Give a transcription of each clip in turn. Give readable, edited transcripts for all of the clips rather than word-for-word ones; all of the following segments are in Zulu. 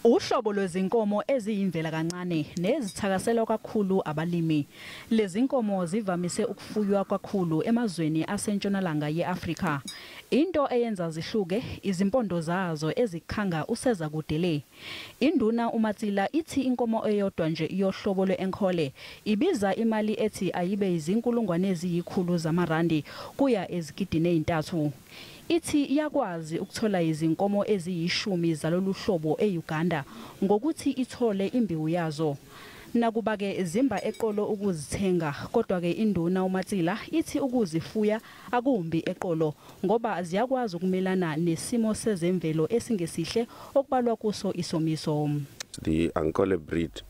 Uhlobo lwezinkomo eziyimvelakancane nezithakaselwa kakhulu abalimi. Lezinkomo zivamise ukufuywa kakhulu emazweni asentshonalanga yeAfrika. Into eyenza zihluke izimpondo zazo ezikhanga useza kudele. Induna uMatsila ithi inkomo eyodwa nje yohlobo lweAnkhole ibiza imali ethi ayibe izinkulungwane eziyikhulu zamarandi kuya ezigidini ezintathu. Ithi iyakwazi ukuthola izinkomo eziyishumi zalolu hlobo eUganda ngokuthi ithole imbiwu yazo. Nakuba ke zimba eqolo ukuzithenga, kodwa ke induna uMatsila ithi ukuzifuya akumbi eqolo ngoba ziyakwazi ukumelana nesimo sezemvelo esingesihle okubalwa kuso isomiso. The Ankhole breed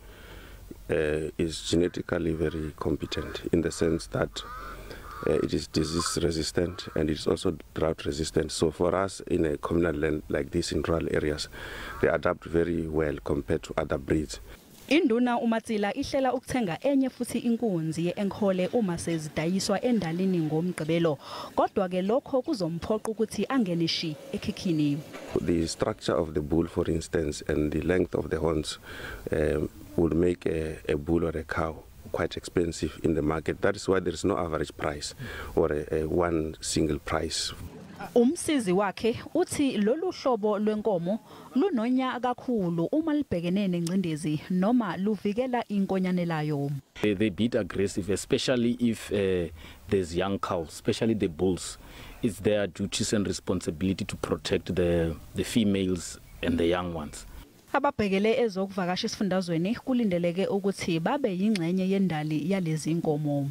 is genetically very competent in the sense that it is disease resistant and it is also drought resistant. So for us in a communal land like this in rural areas, they adapt very well compared to other breeds. Induna uMatsila ihlela ukuthenga enye futhi inkunzi yeAnkhole uma sezidayiswa endalini ngomgqibelo. Kodwa ke lokho kuzomphoqa ukuthi angenishi ekhikhini. The structure of the bull, for instance, and the length of the horns would make a bull or a cow quite expensive in the market. That is why there is no average price or a one single price. Umsizi wakhe uthi lolu hlobo lwenkomo lunonya kakhulu uma libhekene nengcindezi noma luvikela inkonyane layo. They beat aggressive, especially if there's young cows, especially the bulls. It's their duties and responsibility to protect the females and the young ones. Ababhekele ezokuvakasha esifundazweni kulindeleke ukuthi babe yingxenye yendali yalezi inkomo.